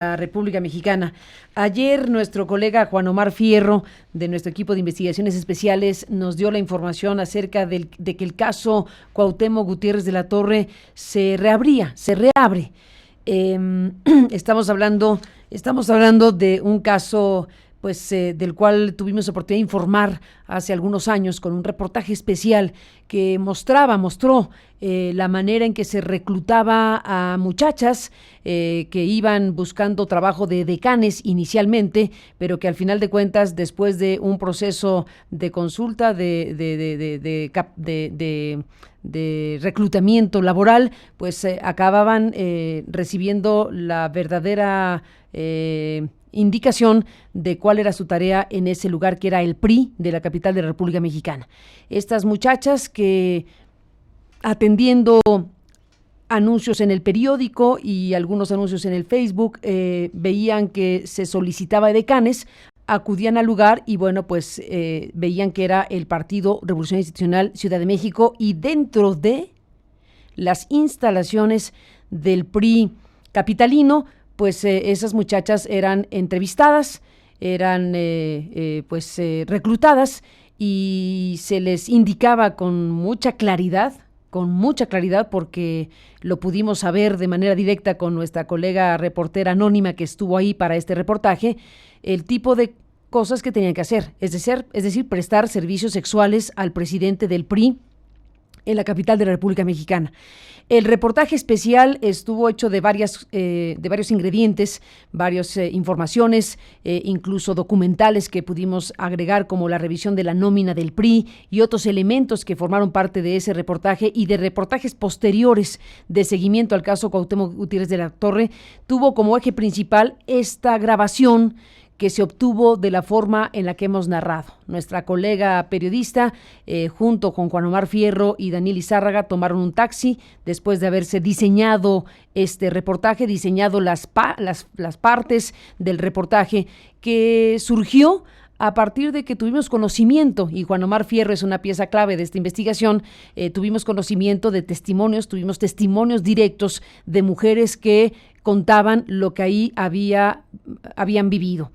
la República Mexicana. Ayer nuestro colega Juan Omar Fierro, de nuestro equipo de investigaciones especiales, nos dio la información acerca de que el caso Cuauhtémoc Gutiérrez de la Torre se reabre. Estamos hablando de un caso del cual tuvimos oportunidad de informar hace algunos años con un reportaje especial que mostró la manera en que se reclutaba a muchachas que iban buscando trabajo de decanes inicialmente, pero que al final de cuentas, después de un proceso de consulta, de reclutamiento laboral, acababan recibiendo la verdadera indicación de cuál era su tarea en ese lugar que era el PRI de la capital de la República Mexicana. Estas muchachas que, atendiendo anuncios en el periódico y algunos anuncios en el Facebook, veían que se solicitaba decanes, acudían al lugar y veían que era el Partido Revolucionario Institucional Ciudad de México, y dentro de las instalaciones del PRI capitalino, esas muchachas eran entrevistadas, eran reclutadas, y se les indicaba con mucha claridad, porque lo pudimos saber de manera directa con nuestra colega reportera anónima que estuvo ahí para este reportaje, el tipo de cosas que tenían que hacer, es decir, prestar servicios sexuales al presidente del PRI en la capital de la República Mexicana. El reportaje especial estuvo hecho de varios ingredientes, varias informaciones, incluso documentales que pudimos agregar, como la revisión de la nómina del PRI y otros elementos que formaron parte de ese reportaje, y de reportajes posteriores de seguimiento al caso Cuauhtémoc Gutiérrez de la Torre. Tuvo como eje principal esta grabación que se obtuvo de la forma en la que hemos narrado. Nuestra colega periodista, junto con Juan Omar Fierro y Daniel Izárraga, tomaron un taxi después de haberse diseñado este reportaje, diseñado las partes del reportaje, que surgió a partir de que tuvimos conocimiento, y Juan Omar Fierro es una pieza clave de esta investigación. Tuvimos conocimiento de tuvimos testimonios directos de mujeres que contaban lo que ahí habían vivido.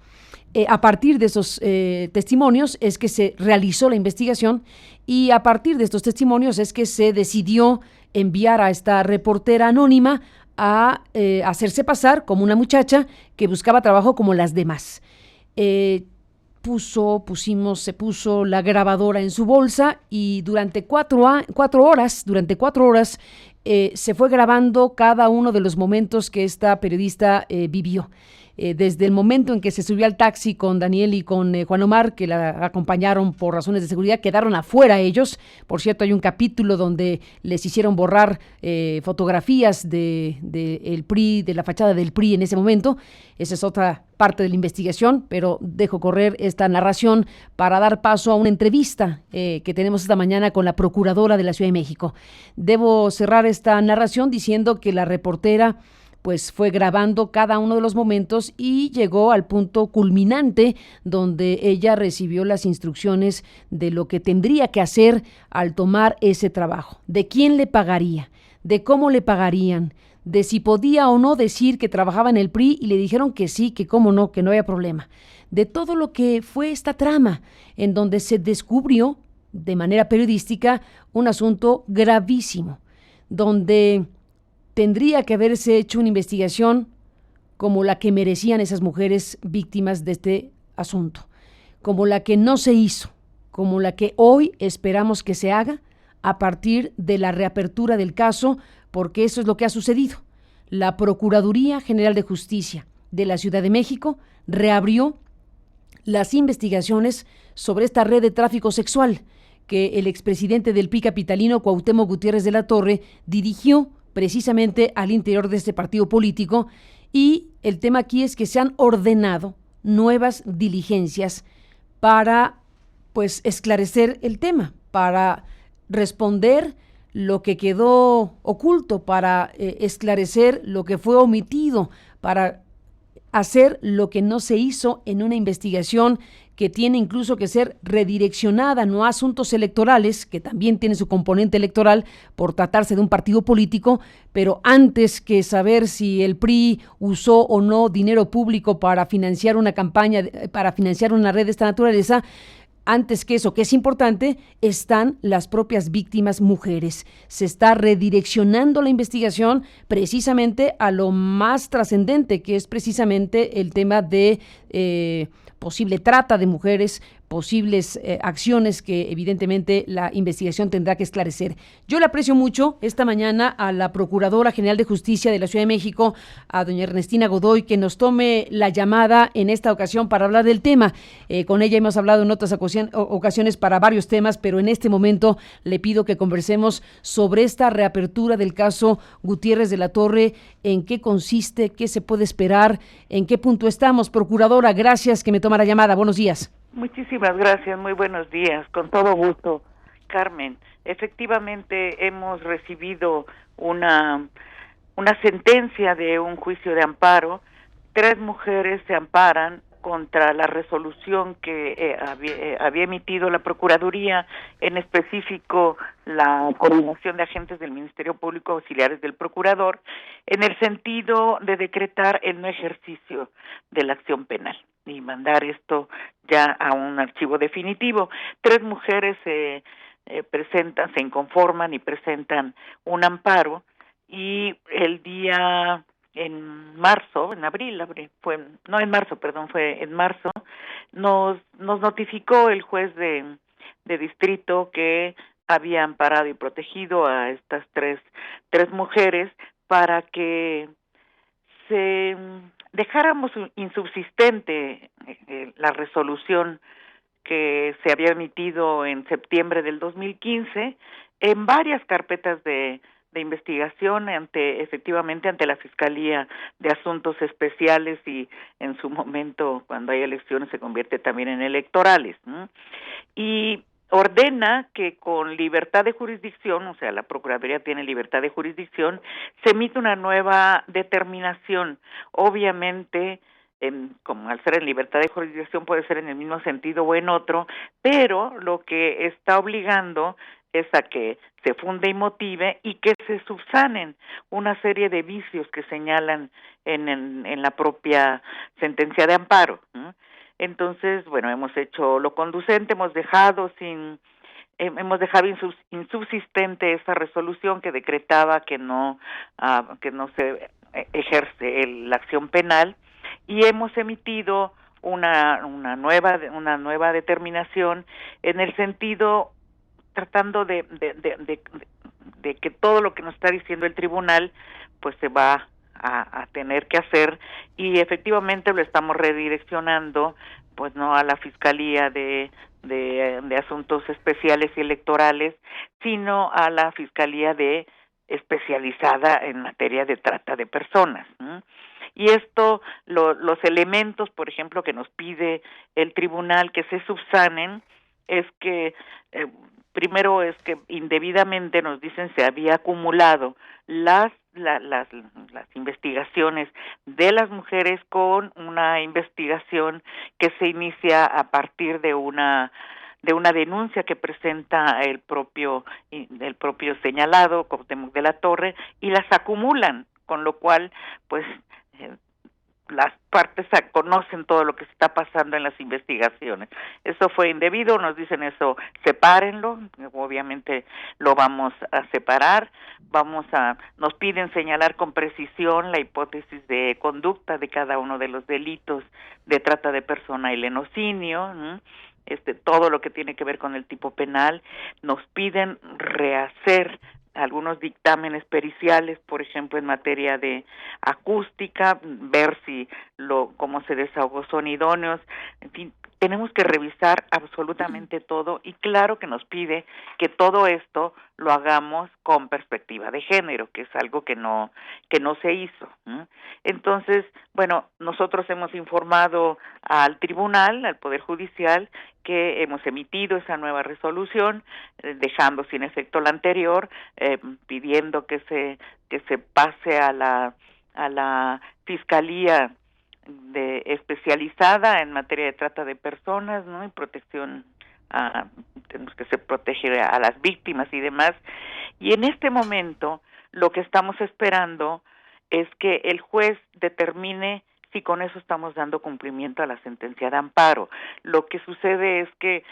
A partir de esos testimonios es que se realizó la investigación, y a partir de estos testimonios es que se decidió enviar a esta reportera anónima a hacerse pasar como una muchacha que buscaba trabajo como las demás. Se puso la grabadora en su bolsa, y durante 4 horas se fue grabando cada uno de los momentos que esta periodista vivió. Desde el momento en que se subió al taxi con Daniel y con Juan Omar, que la acompañaron por razones de seguridad, quedaron afuera ellos. Por cierto, hay un capítulo donde les hicieron borrar fotografías de el PRI, de la fachada del PRI en ese momento. Esa es otra parte de la investigación, pero dejo correr esta narración para dar paso a una entrevista que tenemos esta mañana con la procuradora de la Ciudad de México. Debo cerrar esta narración diciendo que la reportera fue grabando cada uno de los momentos y llegó al punto culminante donde ella recibió las instrucciones de lo que tendría que hacer al tomar ese trabajo, de quién le pagaría, de cómo le pagarían, de si podía o no decir que trabajaba en el PRI, y le dijeron que sí, que cómo no, que no había problema. De todo lo que fue esta trama, en donde se descubrió de manera periodística un asunto gravísimo, donde tendría que haberse hecho una investigación como la que merecían esas mujeres víctimas de este asunto, como la que no se hizo, como la que hoy esperamos que se haga a partir de la reapertura del caso, porque eso es lo que ha sucedido. La Procuraduría General de Justicia de la Ciudad de México reabrió las investigaciones sobre esta red de tráfico sexual que el expresidente del PRI capitalino, Cuauhtémoc Gutiérrez de la Torre, dirigió precisamente al interior de este partido político. Y el tema aquí es que se han ordenado nuevas diligencias para esclarecer el tema, para responder lo que quedó oculto, para esclarecer lo que fue omitido, para hacer lo que no se hizo en una investigación que tiene incluso que ser redireccionada, no a asuntos electorales, que también tiene su componente electoral por tratarse de un partido político, pero antes que saber si el PRI usó o no dinero público para financiar una campaña, para financiar una red de esta naturaleza, antes que eso, que es importante, están las propias víctimas mujeres. Se está redireccionando la investigación precisamente a lo más trascendente, que es precisamente el tema de posible trata de mujeres, posibles acciones que evidentemente la investigación tendrá que esclarecer. Yo le aprecio mucho esta mañana a la Procuradora General de Justicia de la Ciudad de México, a doña Ernestina Godoy, que nos tome la llamada en esta ocasión para hablar del tema. Con ella hemos hablado en otras ocasiones para varios temas, pero en este momento le pido que conversemos sobre esta reapertura del caso Gutiérrez de la Torre, en qué consiste, qué se puede esperar, en qué punto estamos. Procuradora, gracias que me toma la llamada. Buenos días. Muchísimas gracias, muy buenos días, con todo gusto, Carmen. Efectivamente hemos recibido una sentencia de un juicio de amparo. 3 mujeres se amparan contra la resolución que había emitido la Procuraduría, en específico la Coordinación de Agentes del Ministerio Público Auxiliares del Procurador, en el sentido de decretar el no ejercicio de la acción penal y mandar esto ya a un archivo definitivo. 3 mujeres se inconforman y presentan un amparo, y el día fue en marzo, nos notificó el juez de distrito que había amparado y protegido a estas tres mujeres para que se dejáramos insubsistente la resolución que se había emitido en septiembre del 2015 en varias carpetas de investigación efectivamente ante la Fiscalía de Asuntos Especiales, y en su momento, cuando hay elecciones, se convierte también en electorales, ¿no? Y ordena que con libertad de jurisdicción, o sea, la Procuraduría tiene libertad de jurisdicción, se emite una nueva determinación. Obviamente, como al ser en libertad de jurisdicción puede ser en el mismo sentido o en otro, pero lo que está obligando es a que se funde y motive y que se subsanen una serie de vicios que señalan en la propia sentencia de amparo, ¿no? Entonces, bueno, hemos hecho lo conducente, hemos dejado insubsistente esa resolución que decretaba que no se ejerce la acción penal, y hemos emitido una nueva determinación en el sentido, tratando de que todo lo que nos está diciendo el tribunal pues se va a tener que hacer, y efectivamente lo estamos redireccionando pues no a la Fiscalía de Asuntos Especiales y Electorales, sino a la Fiscalía especializada en materia de trata de personas, ¿no? Y esto, los elementos, por ejemplo, que nos pide el tribunal que se subsanen, es que primero es que indebidamente, nos dicen, se había acumulado las investigaciones de las mujeres con una investigación que se inicia a partir de una denuncia que presenta el propio señalado, Cuauhtémoc de la Torre, y las acumulan, con lo cual pues las partes conocen todo lo que está pasando en las investigaciones. Eso fue indebido, nos dicen eso, sepárenlo, obviamente lo vamos a separar, nos piden señalar con precisión la hipótesis de conducta de cada uno de los delitos de trata de persona y lenocinio, ¿no? Todo lo que tiene que ver con el tipo penal. Nos piden rehacer algunos dictámenes periciales, por ejemplo, en materia de acústica, ver si cómo se desahogó son idóneos. En fin, tenemos que revisar absolutamente todo, y claro que nos pide que todo esto lo hagamos con perspectiva de género, que es algo que no se hizo, ¿no? Entonces, bueno, nosotros hemos informado al tribunal, al Poder Judicial, que hemos emitido esa nueva resolución, dejando sin efecto la anterior, pidiendo que se pase a la Fiscalía especializada en materia de trata de personas, ¿no? Y protección, tenemos que se protege a las víctimas y demás. Y en este momento lo que estamos esperando es que el juez determine si con eso estamos dando cumplimiento a la sentencia de amparo. Lo que sucede es que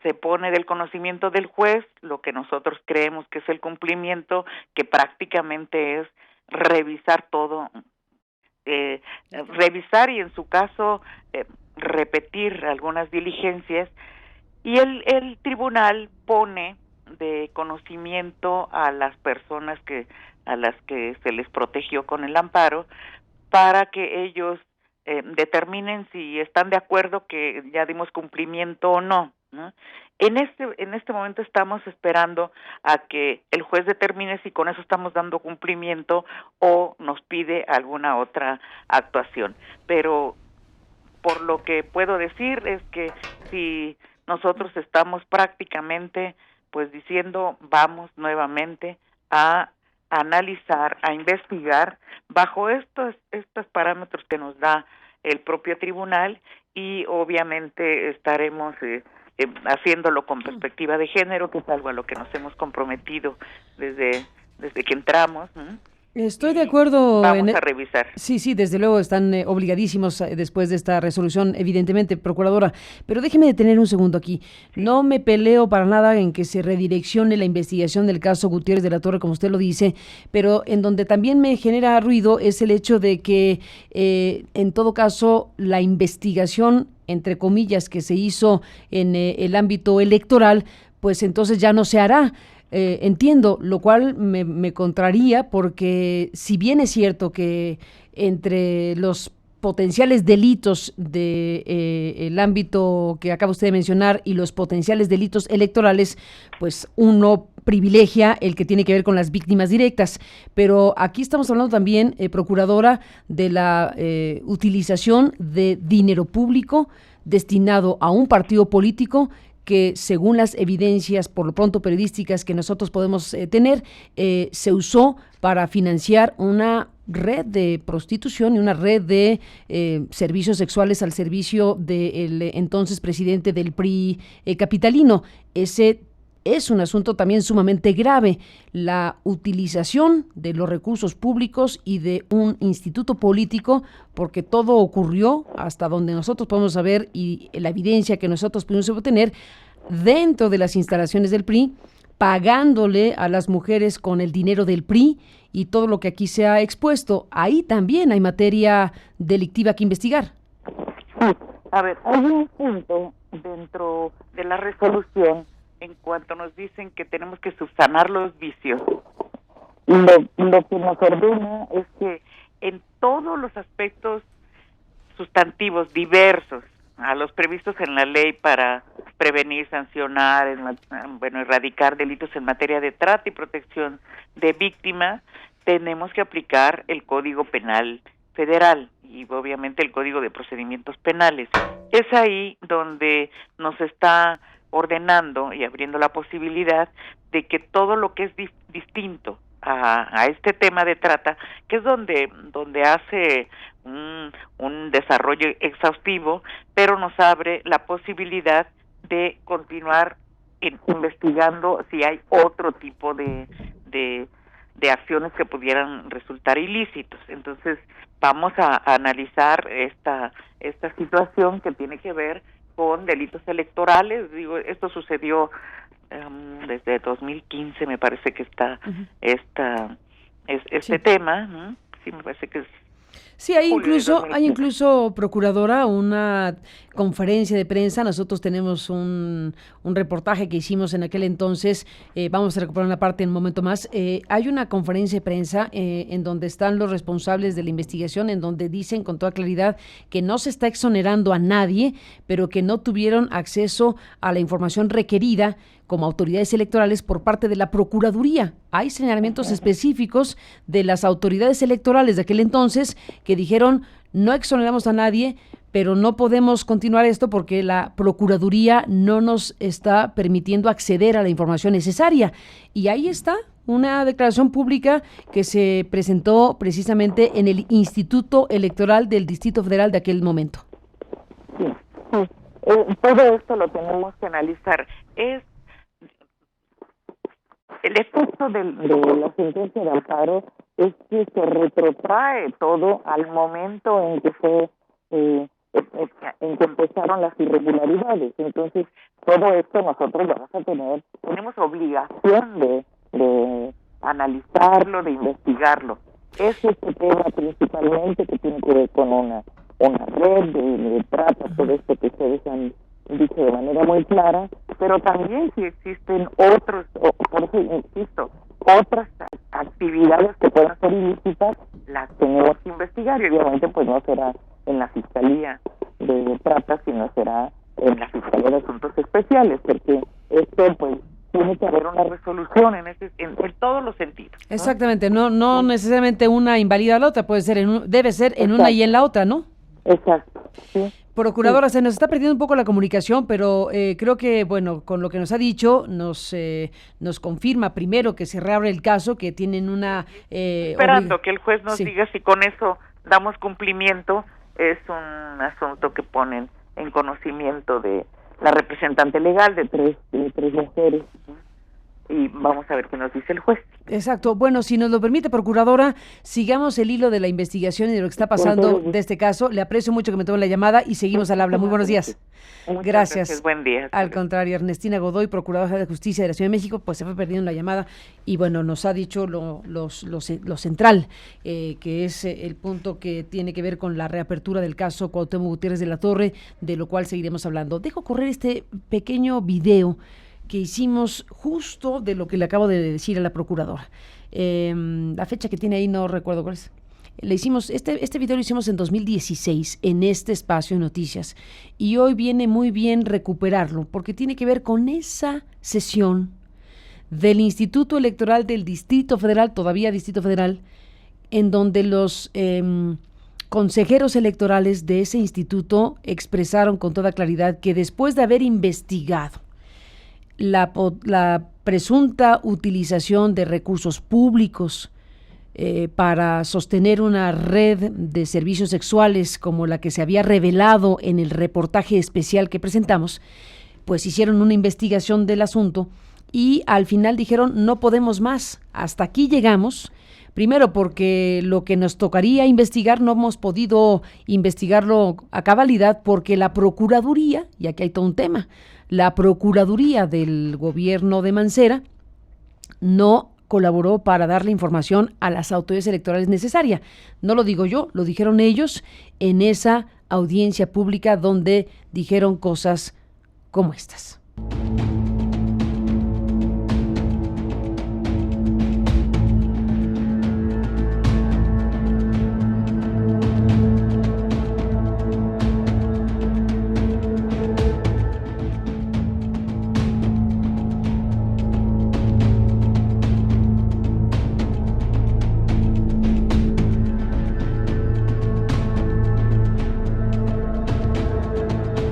se pone del conocimiento del juez lo que nosotros creemos que es el cumplimiento, que prácticamente es revisar todo, revisar y en su caso repetir algunas diligencias, y el tribunal pone de conocimiento a las personas a las que se les protegió con el amparo, para que ellos determinen si están de acuerdo que ya dimos cumplimiento o no, ¿no? En este momento estamos esperando a que el juez determine si con eso estamos dando cumplimiento o nos pide alguna otra actuación. Pero por lo que puedo decir es que si nosotros estamos prácticamente pues diciendo vamos nuevamente a analizar, a investigar bajo estos parámetros que nos da el propio tribunal, y obviamente estaremos haciéndolo con perspectiva de género, que es algo a lo que nos hemos comprometido desde que entramos, ¿no? Estoy de acuerdo. Vamos a revisar. Sí, desde luego están obligadísimos después de esta resolución, evidentemente, procuradora. Pero déjeme detener un segundo aquí. No me peleo para nada en que se redireccione la investigación del caso Gutiérrez de la Torre, como usted lo dice, pero en donde también me genera ruido es el hecho de que, en todo caso, la investigación, entre comillas, que se hizo en el ámbito electoral, pues entonces ya no se hará. Entiendo, lo cual me contraría, porque si bien es cierto que entre los potenciales delitos de el ámbito que acaba usted de mencionar y los potenciales delitos electorales, pues uno privilegia el que tiene que ver con las víctimas directas, pero aquí estamos hablando también, procuradora, de la utilización de dinero público destinado a un partido político que, según las evidencias, por lo pronto periodísticas, que nosotros podemos tener, se usó para financiar una red de prostitución y una red de servicios sexuales al servicio del entonces presidente del PRI capitalino. Ese es un asunto también sumamente grave, la utilización de los recursos públicos y de un instituto político, porque todo ocurrió, hasta donde nosotros podemos saber, y la evidencia que nosotros pudimos obtener, dentro de las instalaciones del PRI, pagándole a las mujeres con el dinero del PRI y todo lo que aquí se ha expuesto. Ahí también hay materia delictiva que investigar. Sí, a ver, hay un punto dentro de la resolución en cuanto nos dicen que tenemos que subsanar los vicios. Lo que nos ordena es que en todos los aspectos sustantivos diversos a los previstos en la ley para prevenir, sancionar, erradicar delitos en materia de trata y protección de víctimas, tenemos que aplicar el Código Penal Federal y obviamente el Código de Procedimientos Penales. Es ahí donde nos está ordenando y abriendo la posibilidad de que todo lo que es distinto a este tema de trata, que es donde hace un desarrollo exhaustivo, pero nos abre la posibilidad de continuar investigando si hay otro tipo de acciones que pudieran resultar ilícitos. Entonces vamos a analizar esta situación que tiene que ver con delitos electorales. Digo, esto sucedió desde 2015, me parece que está este tema, ¿no? Sí, me parece que es. Sí, hay incluso, procuradora, una conferencia de prensa. Nosotros tenemos un reportaje que hicimos en aquel entonces, vamos a recuperar una parte en un momento más. Hay una conferencia de prensa en donde están los responsables de la investigación, en donde dicen con toda claridad que no se está exonerando a nadie, pero que no tuvieron acceso a la información requerida como autoridades electorales por parte de la Procuraduría. Hay señalamientos específicos de las autoridades electorales de aquel entonces que dijeron: no exoneramos a nadie, pero no podemos continuar esto porque la Procuraduría no nos está permitiendo acceder a la información necesaria. Y ahí está una declaración pública que se presentó precisamente en el Instituto Electoral del Distrito Federal de aquel momento. Sí, sí. Todo esto lo tenemos que analizar. Es el efecto de la sentencia de amparo es que se retrotrae todo al momento en que fue en que empezaron las irregularidades. Entonces, todo esto nosotros tenemos obligación de analizarlo, de investigarlo. Es este tema principalmente que tiene que ver con una red de trata, todo esto que ustedes han dicho de manera muy clara, pero también si existen otros, por eso insisto, otras actividades que puedan ser ilícitas, las tenemos que investigar, y obviamente pues no será en la Fiscalía de Trata, sino será en la Fiscalía de Asuntos Especiales, porque esto pues tiene que haber una resolución en todos los sentidos, ¿no? Exactamente, no necesariamente una invalida a la otra, puede ser debe ser en una y en la otra, ¿no? Exacto, sí. Procuradora, se nos está perdiendo un poco la comunicación, pero creo que, bueno, con lo que nos ha dicho, nos confirma primero que se reabre el caso, que tienen una... esperando que el juez nos diga si con eso damos cumplimiento. Es un asunto que ponen en conocimiento de la representante legal de tres mujeres, y vamos a ver qué nos dice el juez. Exacto. Bueno, si nos lo permite, Procuradora, sigamos el hilo de la investigación y de lo que está pasando de este caso. Le aprecio mucho que me tome la llamada y seguimos al habla. Muy buenos días. Gracias. Buen día. Al contrario, Ernestina Godoy, Procuradora de Justicia de la Ciudad de México, pues se fue perdiendo la llamada y bueno, nos ha dicho lo central, que es el punto que tiene que ver con la reapertura del caso Cuauhtémoc Gutiérrez de la Torre, de lo cual seguiremos hablando. Dejo correr este pequeño video que hicimos justo de lo que le acabo de decir a la procuradora. La fecha que tiene ahí no recuerdo cuál es. Le hicimos, este video lo hicimos en 2016 en este espacio de noticias, y hoy viene muy bien recuperarlo porque tiene que ver con esa sesión del Instituto Electoral del Distrito Federal, todavía Distrito Federal, en donde los consejeros electorales de ese instituto expresaron con toda claridad que después de haber investigado la presunta utilización de recursos públicos para sostener una red de servicios sexuales como la que se había revelado en el reportaje especial que presentamos, pues hicieron una investigación del asunto y al final dijeron no podemos más, hasta aquí llegamos. Primero porque lo que nos tocaría investigar no hemos podido investigarlo a cabalidad porque la Procuraduría, y aquí hay todo un tema, la Procuraduría del gobierno de Mancera no colaboró para darle información a las autoridades electorales necesaria. No lo digo yo, lo dijeron ellos en esa audiencia pública donde dijeron cosas como estas.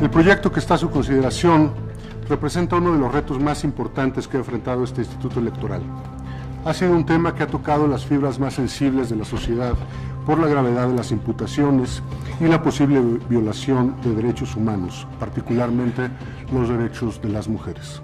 El proyecto que está a su consideración representa uno de los retos más importantes que ha enfrentado este Instituto Electoral. Ha sido un tema que ha tocado las fibras más sensibles de la sociedad por la gravedad de las imputaciones y la posible violación de derechos humanos, particularmente los derechos de las mujeres.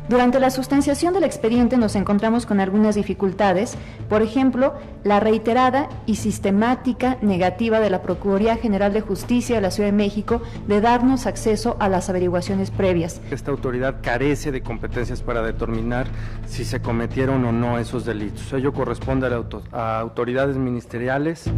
Durante la sustanciación del expediente nos encontramos con algunas dificultades, por ejemplo, la reiterada y sistemática negativa de la Procuraduría General de Justicia de la Ciudad de México de darnos acceso a las averiguaciones previas. Esta autoridad carece de competencias para determinar si se cometieron o no esos delitos. Ello corresponde a autoridades ministeriales.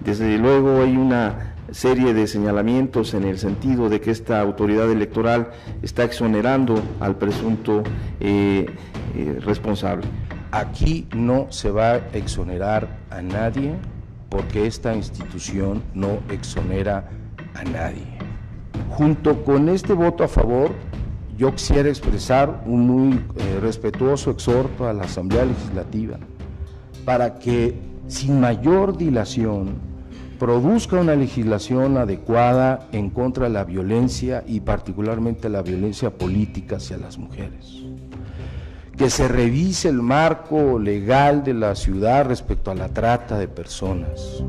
Desde luego hay una serie de señalamientos en el sentido de que esta autoridad electoral está exonerando al presunto responsable. Aquí no se va a exonerar a nadie porque esta institución no exonera a nadie. Junto con este voto a favor, yo quisiera expresar un muy respetuoso exhorto a la Asamblea Legislativa para que sin mayor dilación produzca una legislación adecuada en contra de la violencia y particularmente la violencia política hacia las mujeres. Que se revise el marco legal de la ciudad respecto a la trata de personas.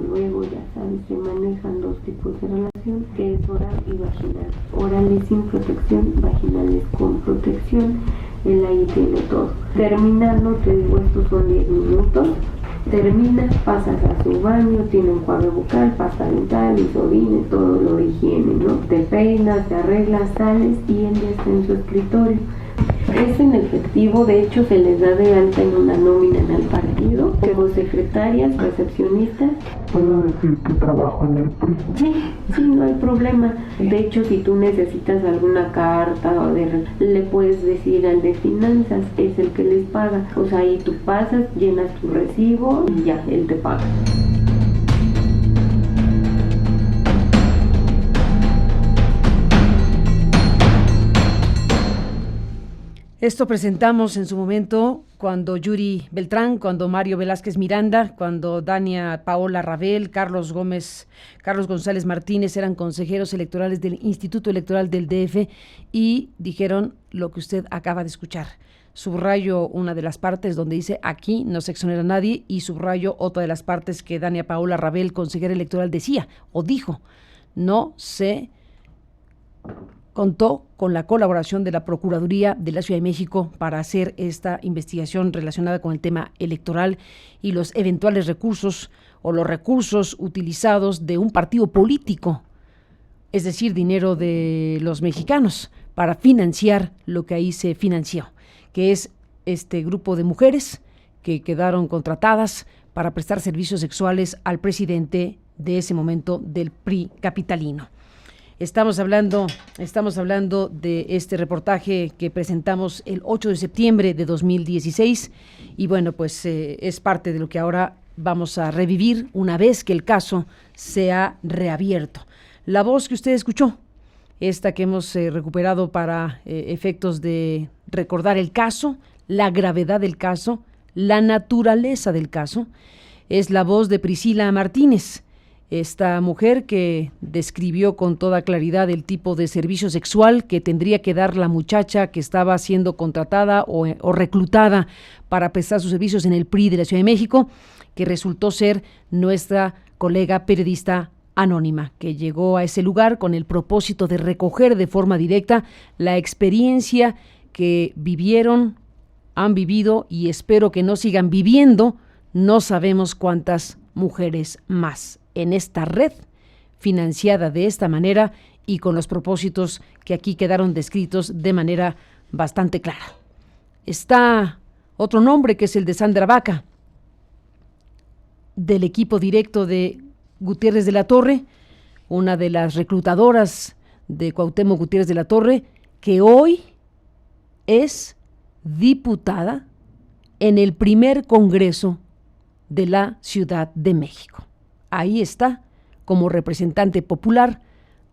Luego, ya sabes, se manejan dos tipos de relación, que es oral y vaginal. Orales sin protección, vaginales con protección. Él ahí tiene todo. Terminando, te digo, estos son 10 minutos. Terminas, pasas a su baño, tiene un enjuague bucal, pasta dental, isodine, todo lo de higiene, ¿no? Te peinas, te arreglas, sales y él ya está en su escritorio. Es en efectivo, de hecho se les da de alta en una nómina en el partido, como secretarias, recepcionistas. ¿Puedo decir que trabajo en el PRI? Sí, no hay problema. De hecho, si tú necesitas alguna carta o le puedes decir al de finanzas, es el que les paga. O sea, ahí tú pasas, llenas tu recibo y ya, él te paga. Esto presentamos en su momento cuando Yuri Beltrán, cuando Mario Velázquez Miranda, cuando Dania Paola Rabel, Carlos González Martínez eran consejeros electorales del Instituto Electoral del DF y dijeron lo que usted acaba de escuchar. Subrayo una de las partes donde dice aquí no se exonera a nadie y subrayo otra de las partes que Dania Paola Rabel, consejera electoral, decía o dijo, no se contó con la colaboración de la Procuraduría de la Ciudad de México para hacer esta investigación relacionada con el tema electoral y los eventuales recursos o los recursos utilizados de un partido político, es decir, dinero de los mexicanos, para financiar lo que ahí se financió, que es este grupo de mujeres que quedaron contratadas para prestar servicios sexuales al presidente de ese momento del PRI capitalino. Estamos hablando de este reportaje que presentamos el 8 de septiembre de 2016 y bueno, pues es parte de lo que ahora vamos a revivir una vez que el caso sea reabierto. La voz que usted escuchó, esta que hemos recuperado para efectos de recordar el caso, la gravedad del caso, la naturaleza del caso, es la voz de Priscila Martínez. Esta mujer que describió con toda claridad el tipo de servicio sexual que tendría que dar la muchacha que estaba siendo contratada o reclutada para prestar sus servicios en el PRI de la Ciudad de México, que resultó ser nuestra colega periodista anónima, que llegó a ese lugar con el propósito de recoger de forma directa la experiencia que han vivido y espero que no sigan viviendo, no sabemos cuántas mujeres más en esta red financiada de esta manera y con los propósitos que aquí quedaron descritos de manera bastante clara. Está otro nombre que es el de Sandra Vaca, del equipo directo de Gutiérrez de la Torre, una de las reclutadoras de Cuauhtémoc Gutiérrez de la Torre, que hoy es diputada en el primer Congreso de la Ciudad de México. Ahí está, como representante popular,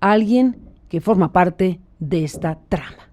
alguien que forma parte de esta trama.